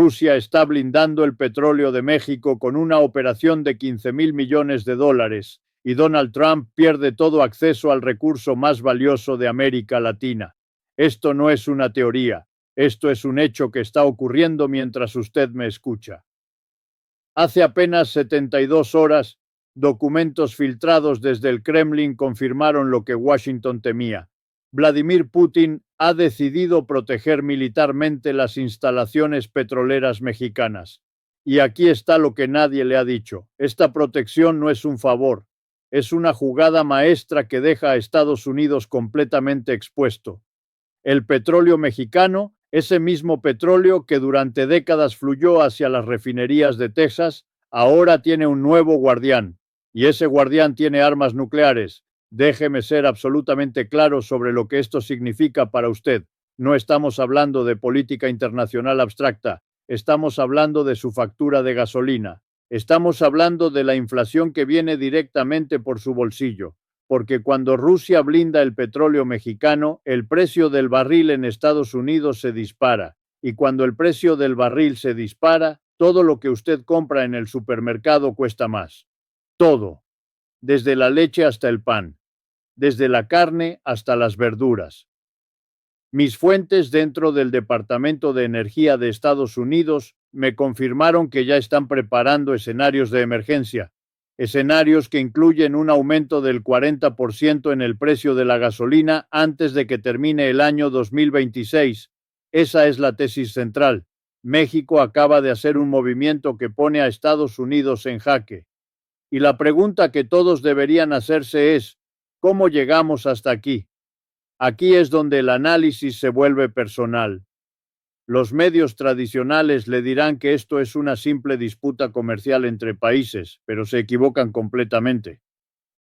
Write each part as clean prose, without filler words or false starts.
Rusia está blindando el petróleo de México con una operación de 15.000 millones de dólares y Donald Trump pierde todo acceso al recurso más valioso de América Latina. Esto no es una teoría, esto es un hecho que está ocurriendo mientras usted me escucha. Hace apenas 72 horas, documentos filtrados desde el Kremlin confirmaron lo que Washington temía. Vladimir Putin ha decidido proteger militarmente las instalaciones petroleras mexicanas. Y aquí está lo que nadie le ha dicho. Esta protección no es un favor, es una jugada maestra que deja a Estados Unidos completamente expuesto. El petróleo mexicano, ese mismo petróleo que durante décadas fluyó hacia las refinerías de Texas, ahora tiene un nuevo guardián. Y ese guardián tiene armas nucleares. Déjeme ser absolutamente claro sobre lo que esto significa para usted. No estamos hablando de política internacional abstracta, estamos hablando de su factura de gasolina. Estamos hablando de la inflación que viene directamente por su bolsillo. Porque cuando Rusia blinda el petróleo mexicano, el precio del barril en Estados Unidos se dispara. Y cuando el precio del barril se dispara, todo lo que usted compra en el supermercado cuesta más. Todo. Desde la leche hasta el pan. Desde la carne hasta las verduras. Mis fuentes dentro del Departamento de Energía de Estados Unidos me confirmaron que ya están preparando escenarios de emergencia. Escenarios que incluyen un aumento del 40% en el precio de la gasolina antes de que termine el año 2026. Esa es la tesis central. México acaba de hacer un movimiento que pone a Estados Unidos en jaque. Y la pregunta que todos deberían hacerse es, ¿cómo llegamos hasta aquí? Aquí es donde el análisis se vuelve personal. Los medios tradicionales le dirán que esto es una simple disputa comercial entre países, pero se equivocan completamente.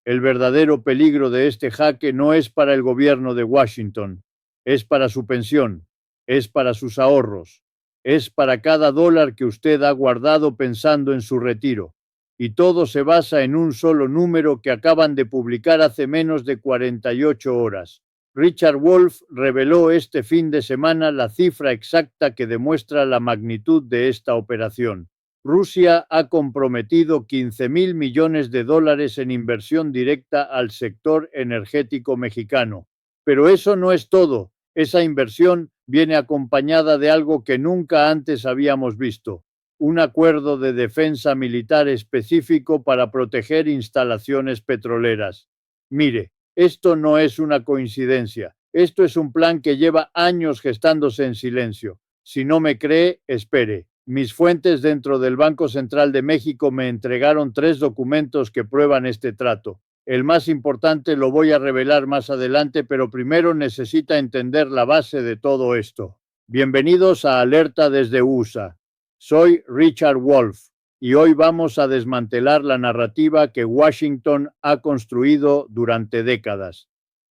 El verdadero peligro de este jaque no es para el gobierno de Washington, es para su pensión, es para sus ahorros, es para cada dólar que usted ha guardado pensando en su retiro. Y todo se basa en un solo número que acaban de publicar hace menos de 48 horas. Richard Wolff reveló este fin de semana la cifra exacta que demuestra la magnitud de esta operación. Rusia ha comprometido 15.000 millones de dólares en inversión directa al sector energético mexicano. Pero eso no es todo. Esa inversión viene acompañada de algo que nunca antes habíamos visto: un acuerdo de defensa militar específico para proteger instalaciones petroleras. Mire, esto no es una coincidencia. Esto es un plan que lleva años gestándose en silencio. Si no me cree, espere. Mis fuentes dentro del Banco Central de México me entregaron 3 documentos que prueban este trato. El más importante lo voy a revelar más adelante, pero primero necesita entender la base de todo esto. Bienvenidos a Alerta desde USA. Soy Richard Wolff. Y hoy vamos a desmantelar la narrativa que Washington ha construido durante décadas.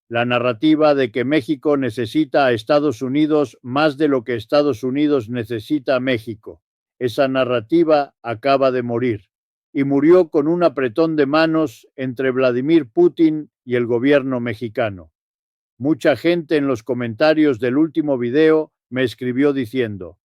La narrativa de que México necesita a Estados Unidos más de lo que Estados Unidos necesita a México. Esa narrativa acaba de morir. Y murió con un apretón de manos entre Vladimir Putin y el gobierno mexicano. Mucha gente en los comentarios del último video me escribió diciendo: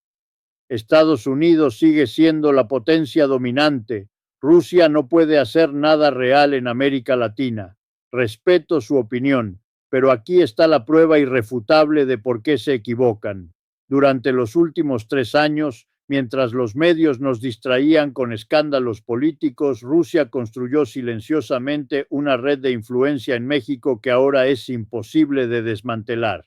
Estados Unidos sigue siendo la potencia dominante. Rusia no puede hacer nada real en América Latina. Respeto su opinión, pero aquí está la prueba irrefutable de por qué se equivocan. Durante los últimos 3 años, mientras los medios nos distraían con escándalos políticos, Rusia construyó silenciosamente una red de influencia en México que ahora es imposible de desmantelar.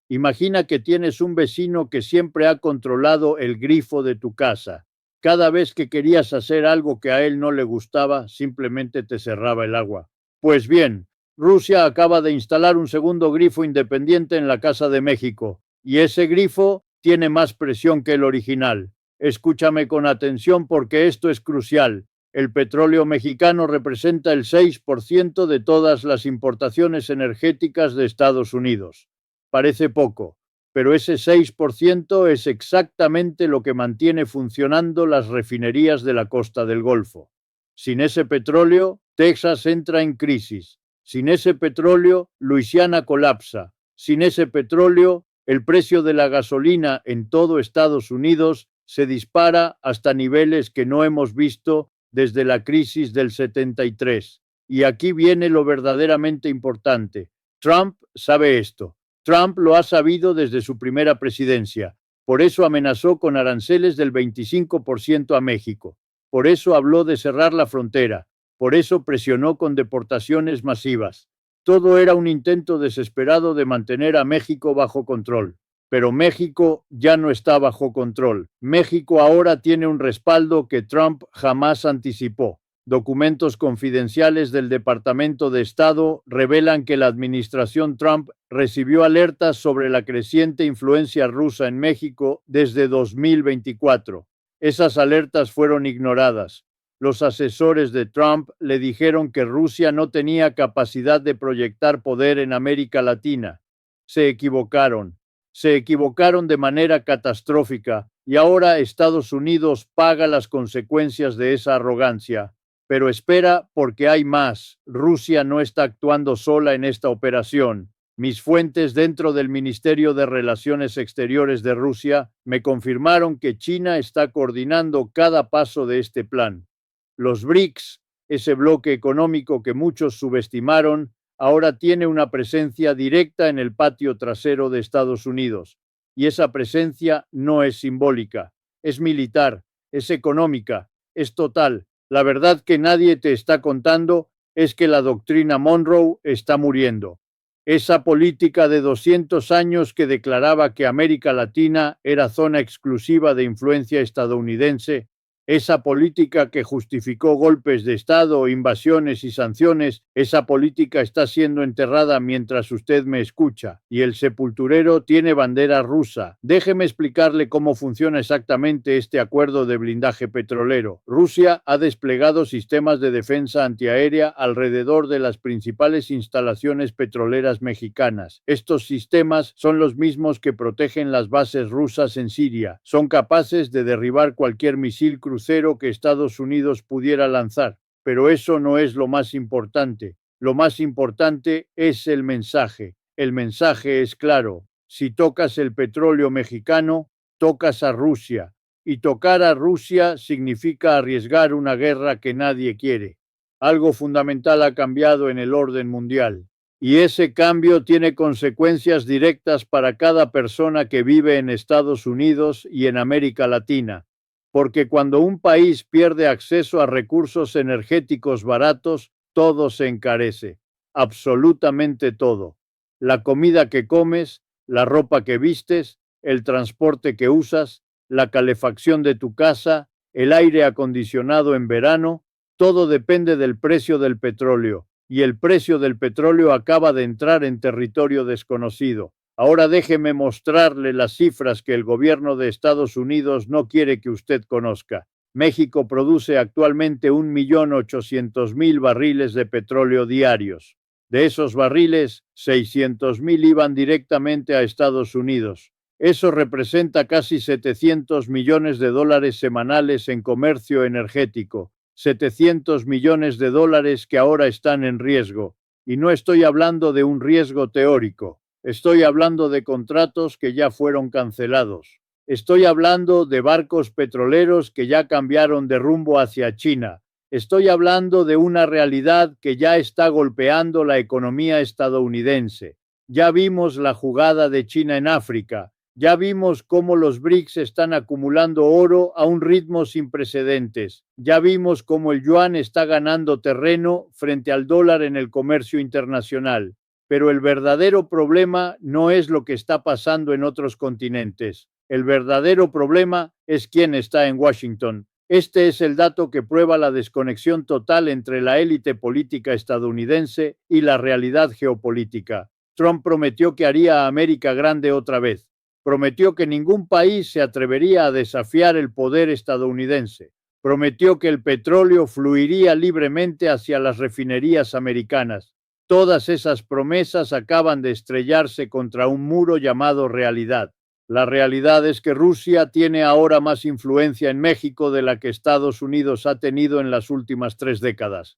Imagina que tienes un vecino que siempre ha controlado el grifo de tu casa. Cada vez que querías hacer algo que a él no le gustaba, simplemente te cerraba el agua. Pues bien, Rusia acaba de instalar un segundo grifo independiente en la Casa de México, y ese grifo tiene más presión que el original. Escúchame con atención porque esto es crucial. El petróleo mexicano representa el 6% de todas las importaciones energéticas de Estados Unidos. Parece poco, pero ese 6% es exactamente lo que mantiene funcionando las refinerías de la costa del Golfo. Sin ese petróleo, Texas entra en crisis. Sin ese petróleo, Luisiana colapsa. Sin ese petróleo, el precio de la gasolina en todo Estados Unidos se dispara hasta niveles que no hemos visto desde la crisis del 73. Y aquí viene lo verdaderamente importante. Trump sabe esto. Trump lo ha sabido desde su primera presidencia. Por eso amenazó con aranceles del 25% a México. Por eso habló de cerrar la frontera. Por eso presionó con deportaciones masivas. Todo era un intento desesperado de mantener a México bajo control. Pero México ya no está bajo control. México ahora tiene un respaldo que Trump jamás anticipó. Documentos confidenciales del Departamento de Estado revelan que la administración Trump recibió alertas sobre la creciente influencia rusa en México desde 2024. Esas alertas fueron ignoradas. Los asesores de Trump le dijeron que Rusia no tenía capacidad de proyectar poder en América Latina. Se equivocaron. Se equivocaron de manera catastrófica y ahora Estados Unidos paga las consecuencias de esa arrogancia. Pero espera, porque hay más. Rusia no está actuando sola en esta operación. Mis fuentes dentro del Ministerio de Relaciones Exteriores de Rusia me confirmaron que China está coordinando cada paso de este plan. Los BRICS, ese bloque económico que muchos subestimaron, ahora tiene una presencia directa en el patio trasero de Estados Unidos. Y esa presencia no es simbólica, es militar, es económica, es total. La verdad que nadie te está contando es que la doctrina Monroe está muriendo. Esa política de 200 años que declaraba que América Latina era zona exclusiva de influencia estadounidense, esa política que justificó golpes de Estado, invasiones y sanciones, esa política está siendo enterrada mientras usted me escucha, y el sepulturero tiene bandera rusa. Déjeme explicarle cómo funciona exactamente este acuerdo de blindaje petrolero. Rusia ha desplegado sistemas de defensa antiaérea alrededor de las principales instalaciones petroleras mexicanas. Estos sistemas son los mismos que protegen las bases rusas en Siria. Son capaces de derribar cualquier misil crucero que Estados Unidos pudiera lanzar. Pero eso no es lo más importante. Lo más importante es el mensaje. El mensaje es claro. Si tocas el petróleo mexicano, tocas a Rusia. Y tocar a Rusia significa arriesgar una guerra que nadie quiere. Algo fundamental ha cambiado en el orden mundial. Y ese cambio tiene consecuencias directas para cada persona que vive en Estados Unidos y en América Latina. Porque cuando un país pierde acceso a recursos energéticos baratos, todo se encarece, absolutamente todo. La comida que comes, la ropa que vistes, el transporte que usas, la calefacción de tu casa, el aire acondicionado en verano, todo depende del precio del petróleo, y el precio del petróleo acaba de entrar en territorio desconocido. Ahora déjeme mostrarle las cifras que el gobierno de Estados Unidos no quiere que usted conozca. México produce actualmente 1.800.000 barriles de petróleo diarios. De esos barriles, 600.000 iban directamente a Estados Unidos. Eso representa casi 700 millones de dólares semanales en comercio energético. 700 millones de dólares que ahora están en riesgo. Y no estoy hablando de un riesgo teórico. Estoy hablando de contratos que ya fueron cancelados. Estoy hablando de barcos petroleros que ya cambiaron de rumbo hacia China. Estoy hablando de una realidad que ya está golpeando la economía estadounidense. Ya vimos la jugada de China en África. Ya vimos cómo los BRICS están acumulando oro a un ritmo sin precedentes. Ya vimos cómo el yuan está ganando terreno frente al dólar en el comercio internacional. Pero el verdadero problema no es lo que está pasando en otros continentes. El verdadero problema es quién está en Washington. Este es el dato que prueba la desconexión total entre la élite política estadounidense y la realidad geopolítica. Trump prometió que haría a América grande otra vez. Prometió que ningún país se atrevería a desafiar el poder estadounidense. Prometió que el petróleo fluiría libremente hacia las refinerías americanas. Todas esas promesas acaban de estrellarse contra un muro llamado realidad. La realidad es que Rusia tiene ahora más influencia en México de la que Estados Unidos ha tenido en las últimas 3 décadas.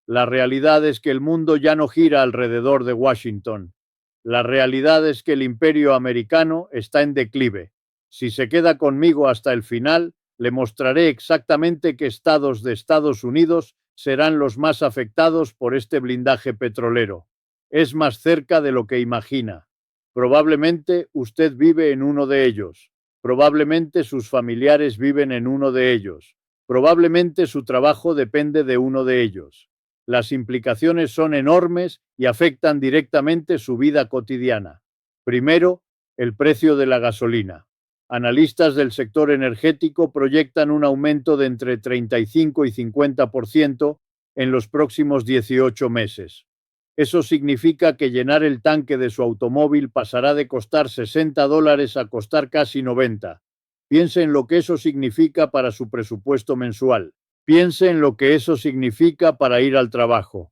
La realidad es que el mundo ya no gira alrededor de Washington. La realidad es que el imperio americano está en declive. Si se queda conmigo hasta el final, le mostraré exactamente qué estados de Estados Unidos serán los más afectados por este blindaje petrolero. Es más cerca de lo que imagina. Probablemente usted vive en uno de ellos. Probablemente sus familiares viven en uno de ellos. Probablemente su trabajo depende de uno de ellos. Las implicaciones son enormes y afectan directamente su vida cotidiana. Primero, el precio de la gasolina. Analistas del sector energético proyectan un aumento de entre 35 y 50% en los próximos 18 meses. Eso significa que llenar el tanque de su automóvil pasará de costar $60 a costar casi 90. Piense en lo que eso significa para su presupuesto mensual. Piense en lo que eso significa para ir al trabajo.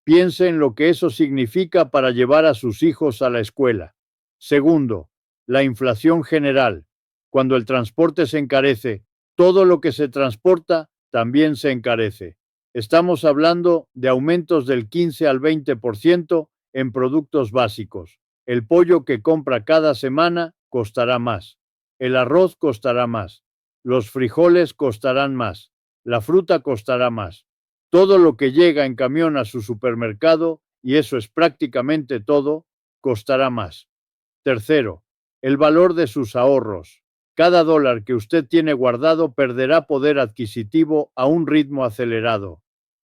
Piense en lo que eso significa para llevar a sus hijos a la escuela. Segundo, la inflación general. Cuando el transporte se encarece, todo lo que se transporta también se encarece. Estamos hablando de aumentos del 15 al 20% en productos básicos. El pollo que compra cada semana costará más. El arroz costará más. Los frijoles costarán más. La fruta costará más. Todo lo que llega en camión a su supermercado, y eso es prácticamente todo, costará más. Tercero, el valor de sus ahorros. Cada dólar que usted tiene guardado perderá poder adquisitivo a un ritmo acelerado.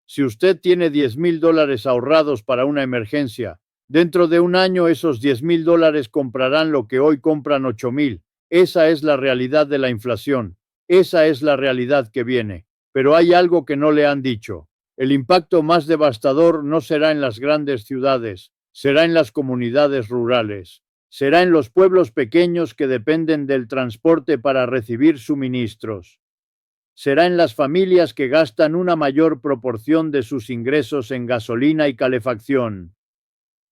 Si usted tiene $10,000 ahorrados para una emergencia, dentro de un año esos $10,000 comprarán lo que hoy compran 8,000. Esa es la realidad de la inflación. Esa es la realidad que viene. Pero hay algo que no le han dicho. El impacto más devastador no será en las grandes ciudades, será en las comunidades rurales. Será en los pueblos pequeños que dependen del transporte para recibir suministros. Será en las familias que gastan una mayor proporción de sus ingresos en gasolina y calefacción.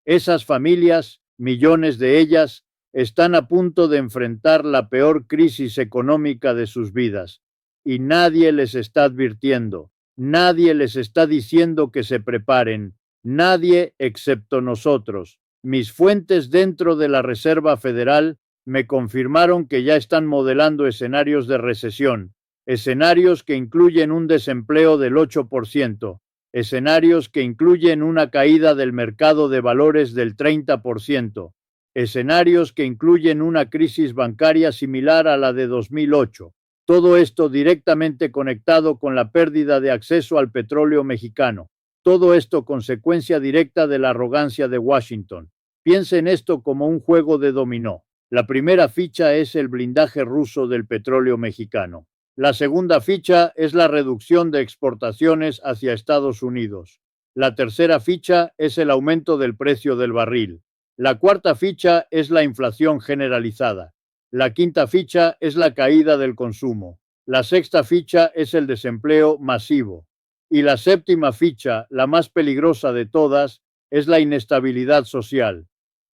Esas familias, millones de ellas, están a punto de enfrentar la peor crisis económica de sus vidas. Y nadie les está advirtiendo, nadie les está diciendo que se preparen, nadie excepto nosotros. Mis fuentes dentro de la Reserva Federal me confirmaron que ya están modelando escenarios de recesión, escenarios que incluyen un desempleo del 8%, escenarios que incluyen una caída del mercado de valores del 30%, escenarios que incluyen una crisis bancaria similar a la de 2008. Todo esto directamente conectado con la pérdida de acceso al petróleo mexicano. Todo esto consecuencia directa de la arrogancia de Washington. Piense en esto como un juego de dominó. La primera ficha es el blindaje ruso del petróleo mexicano. La segunda ficha es la reducción de exportaciones hacia Estados Unidos. La tercera ficha es el aumento del precio del barril. La cuarta ficha es la inflación generalizada. La quinta ficha es la caída del consumo. La sexta ficha es el desempleo masivo. Y la séptima ficha, la más peligrosa de todas, es la inestabilidad social.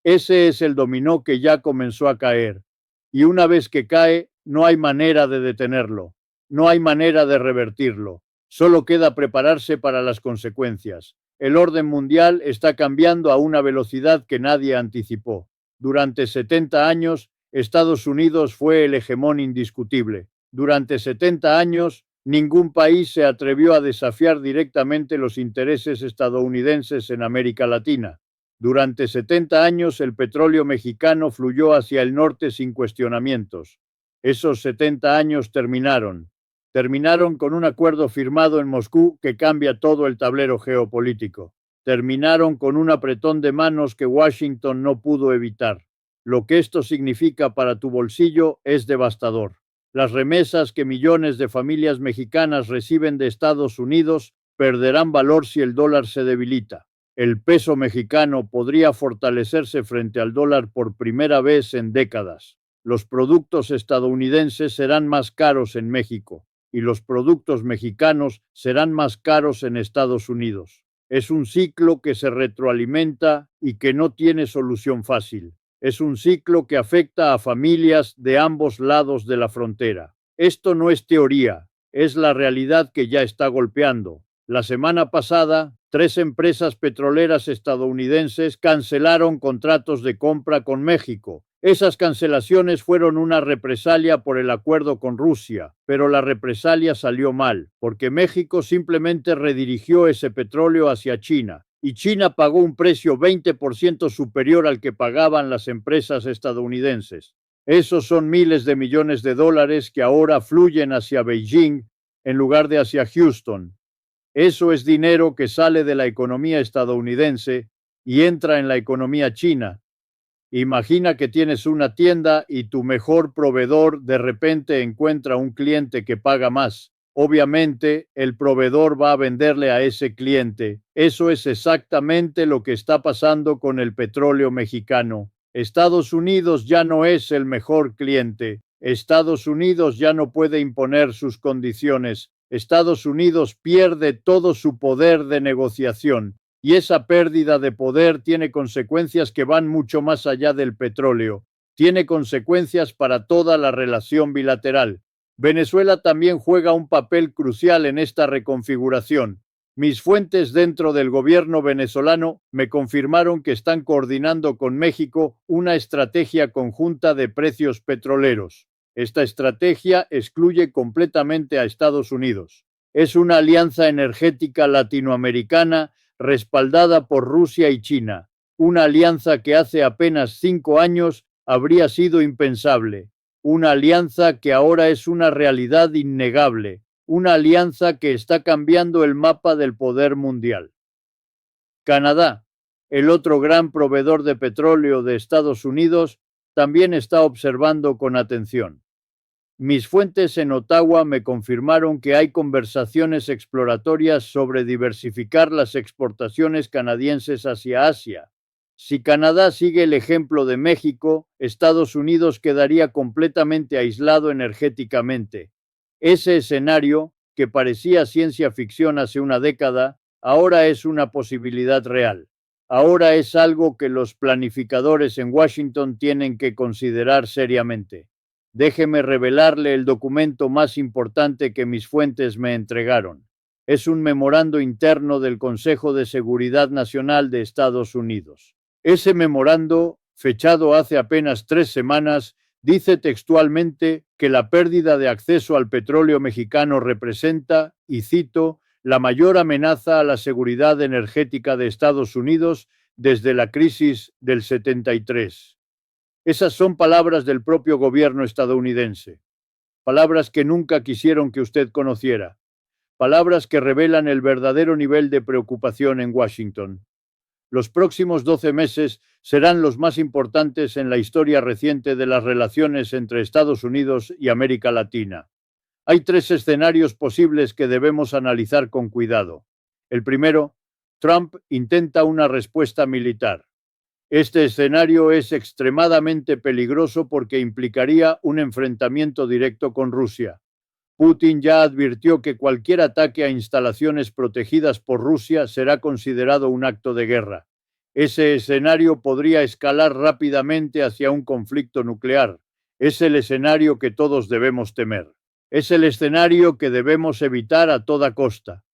Ese es el dominó que ya comenzó a caer. Y una vez que cae, no hay manera de detenerlo. No hay manera de revertirlo. Solo queda prepararse para las consecuencias. El orden mundial está cambiando a una velocidad que nadie anticipó. Durante 70 años, Estados Unidos fue el hegemón indiscutible. Durante 70 años, ningún país se atrevió a desafiar directamente los intereses estadounidenses en América Latina. Durante 70 años, el petróleo mexicano fluyó hacia el norte sin cuestionamientos. Esos 70 años terminaron. Terminaron con un acuerdo firmado en Moscú que cambia todo el tablero geopolítico. Terminaron con un apretón de manos que Washington no pudo evitar. Lo que esto significa para tu bolsillo es devastador. Las remesas que millones de familias mexicanas reciben de Estados Unidos perderán valor si el dólar se debilita. El peso mexicano podría fortalecerse frente al dólar por primera vez en décadas. Los productos estadounidenses serán más caros en México y los productos mexicanos serán más caros en Estados Unidos. Es un ciclo que se retroalimenta y que no tiene solución fácil. Es un ciclo que afecta a familias de ambos lados de la frontera. Esto no es teoría, es la realidad que ya está golpeando. La semana pasada, 3 empresas petroleras estadounidenses cancelaron contratos de compra con México Esas cancelaciones fueron una represalia por el acuerdo con Rusia, pero la represalia salió mal, porque México simplemente redirigió ese petróleo hacia China, y China pagó un precio 20% superior al que pagaban las empresas estadounidenses. Esos son miles de millones de dólares que ahora fluyen hacia Beijing en lugar de hacia Houston. Eso es dinero que sale de la economía estadounidense y entra en la economía china. Imagina que tienes una tienda y tu mejor proveedor de repente encuentra un cliente que paga más. Obviamente, el proveedor va a venderle a ese cliente. Eso es exactamente lo que está pasando con el petróleo mexicano. Estados Unidos ya no es el mejor cliente. Estados Unidos ya no puede imponer sus condiciones. Estados Unidos pierde todo su poder de negociación. Y esa pérdida de poder tiene consecuencias que van mucho más allá del petróleo. Tiene consecuencias para toda la relación bilateral. Venezuela también juega un papel crucial en esta reconfiguración. Mis fuentes dentro del gobierno venezolano me confirmaron que están coordinando con México una estrategia conjunta de precios petroleros. Esta estrategia excluye completamente a Estados Unidos. Es una alianza energética latinoamericana respaldada por Rusia y China, una alianza que hace apenas 5 años habría sido impensable, una alianza que ahora es una realidad innegable, una alianza que está cambiando el mapa del poder mundial. Canadá, el otro gran proveedor de petróleo de Estados Unidos, también está observando con atención. Mis fuentes en Ottawa me confirmaron que hay conversaciones exploratorias sobre diversificar las exportaciones canadienses hacia Asia. Si Canadá sigue el ejemplo de México, Estados Unidos quedaría completamente aislado energéticamente. Ese escenario, que parecía ciencia ficción hace una década, ahora es una posibilidad real. Ahora es algo que los planificadores en Washington tienen que considerar seriamente. Déjeme revelarle el documento más importante que mis fuentes me entregaron. Es un memorando interno del Consejo de Seguridad Nacional de Estados Unidos. Ese memorando, fechado hace apenas 3 semanas, dice textualmente que la pérdida de acceso al petróleo mexicano representa, y cito, la mayor amenaza a la seguridad energética de Estados Unidos desde la crisis del 73. Esas son palabras del propio gobierno estadounidense, palabras que nunca quisieron que usted conociera, palabras que revelan el verdadero nivel de preocupación en Washington. Los próximos 12 meses serán los más importantes en la historia reciente de las relaciones entre Estados Unidos y América Latina. Hay 3 escenarios posibles que debemos analizar con cuidado. El primero, Trump intenta una respuesta militar. Este escenario es extremadamente peligroso porque implicaría un enfrentamiento directo con Rusia. Putin ya advirtió que cualquier ataque a instalaciones protegidas por Rusia será considerado un acto de guerra. Ese escenario podría escalar rápidamente hacia un conflicto nuclear. Es el escenario que todos debemos temer. Es el escenario que debemos evitar a toda costa.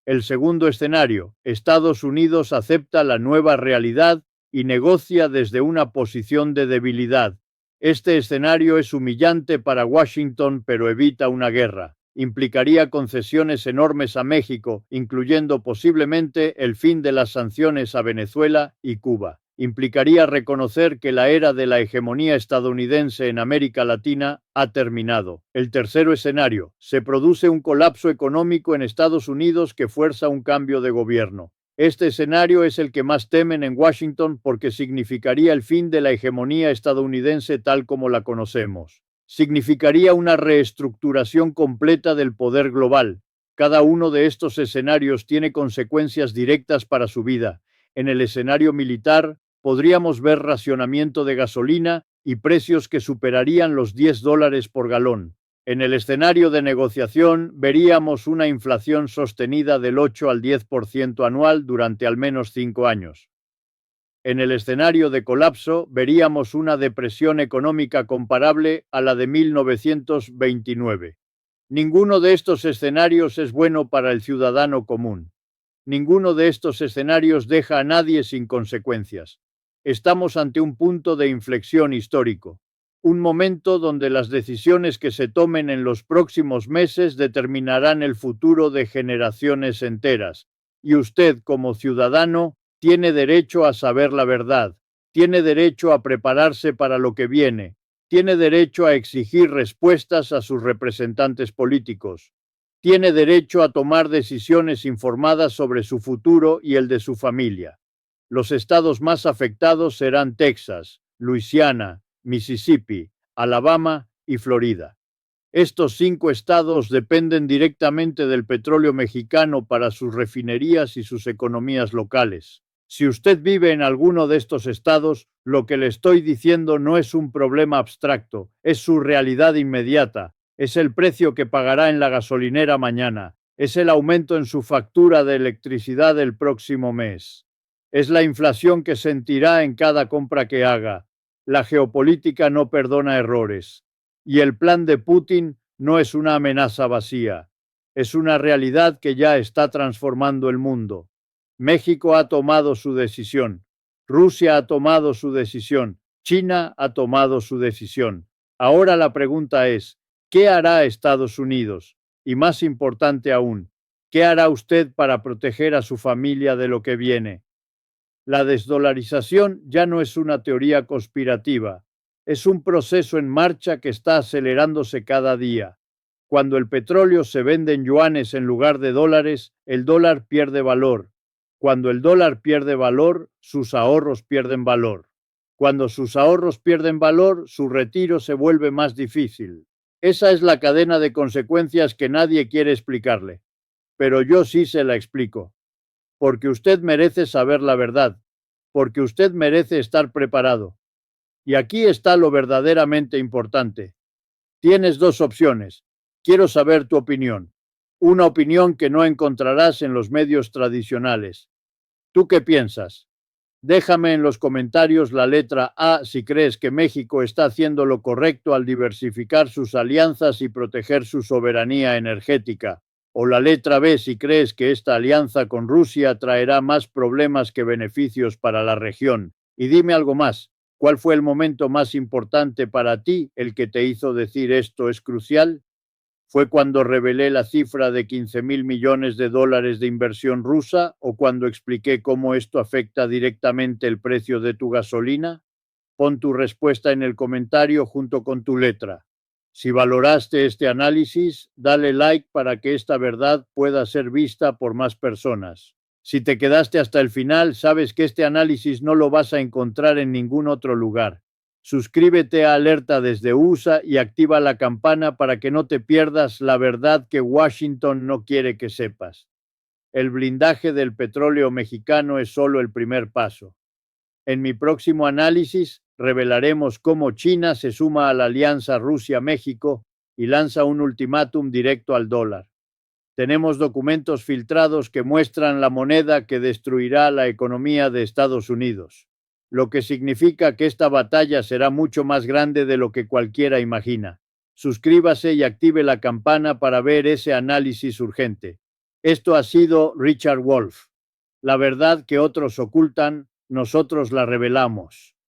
El segundo escenario, Estados Unidos acepta la nueva realidad y negocia desde una posición de debilidad. Este escenario es humillante para Washington, pero evita una guerra. Implicaría concesiones enormes a México, incluyendo posiblemente el fin de las sanciones a Venezuela y Cuba. Implicaría reconocer que la era de la hegemonía estadounidense en América Latina ha terminado. El tercer escenario, se produce un colapso económico en Estados Unidos que fuerza un cambio de gobierno. Este escenario es el que más temen en Washington porque significaría el fin de la hegemonía estadounidense tal como la conocemos. Significaría una reestructuración completa del poder global. Cada uno de estos escenarios tiene consecuencias directas para su vida. En el escenario militar, podríamos ver racionamiento de gasolina y precios que superarían los $10 por galón. En el escenario de negociación, veríamos una inflación sostenida del 8 al 10% anual durante al menos 5 años. En el escenario de colapso, veríamos una depresión económica comparable a la de 1929. Ninguno de estos escenarios es bueno para el ciudadano común. Ninguno de estos escenarios deja a nadie sin consecuencias. Estamos ante un punto de inflexión histórico, un momento donde las decisiones que se tomen en los próximos meses determinarán el futuro de generaciones enteras. Y usted, como ciudadano, tiene derecho a saber la verdad, tiene derecho a prepararse para lo que viene, tiene derecho a exigir respuestas a sus representantes políticos, tiene derecho a tomar decisiones informadas sobre su futuro y el de su familia. Los estados más afectados serán Texas, Luisiana, Mississippi, Alabama y Florida. Estos 5 estados dependen directamente del petróleo mexicano para sus refinerías y sus economías locales. Si usted vive en alguno de estos estados, lo que le estoy diciendo no es un problema abstracto, es su realidad inmediata, es el precio que pagará en la gasolinera mañana, es el aumento en su factura de electricidad el próximo mes. Es la inflación que sentirá en cada compra que haga. La geopolítica no perdona errores. Y el plan de Putin no es una amenaza vacía. Es una realidad que ya está transformando el mundo. México ha tomado su decisión. Rusia ha tomado su decisión. China ha tomado su decisión. Ahora la pregunta es, ¿qué hará Estados Unidos? Y más importante aún, ¿qué hará usted para proteger a su familia de lo que viene? La desdolarización ya no es una teoría conspirativa, es un proceso en marcha que está acelerándose cada día. Cuando el petróleo se vende en yuanes en lugar de dólares, el dólar pierde valor. Cuando el dólar pierde valor, sus ahorros pierden valor. Cuando sus ahorros pierden valor, su retiro se vuelve más difícil. Esa es la cadena de consecuencias que nadie quiere explicarle. Pero yo sí se la explico. Porque usted merece saber la verdad, porque usted merece estar preparado. Y aquí está lo verdaderamente importante. Tienes 2 opciones. Quiero saber tu opinión. Una opinión que no encontrarás en los medios tradicionales. ¿Tú qué piensas? Déjame en los comentarios la letra A si crees que México está haciendo lo correcto al diversificar sus alianzas y proteger su soberanía energética. O la letra B si crees que esta alianza con Rusia traerá más problemas que beneficios para la región. Y dime algo más. ¿Cuál fue el momento más importante para ti, el que te hizo decir esto es crucial? ¿Fue cuando revelé la cifra de 15.000 millones de dólares de inversión rusa o cuando expliqué cómo esto afecta directamente el precio de tu gasolina? Pon tu respuesta en el comentario junto con tu letra. Si valoraste este análisis, dale like para que esta verdad pueda ser vista por más personas. Si te quedaste hasta el final, sabes que este análisis no lo vas a encontrar en ningún otro lugar. Suscríbete a Alerta desde USA y activa la campana para que no te pierdas la verdad que Washington no quiere que sepas. El blindaje del petróleo mexicano es solo el primer paso. En mi próximo análisis revelaremos cómo China se suma a la alianza Rusia-México y lanza un ultimátum directo al dólar. Tenemos documentos filtrados que muestran la moneda que destruirá la economía de Estados Unidos, lo que significa que esta batalla será mucho más grande de lo que cualquiera imagina. Suscríbase y active la campana para ver ese análisis urgente. Esto ha sido Richard Wolff. La verdad que otros ocultan, nosotros la revelamos.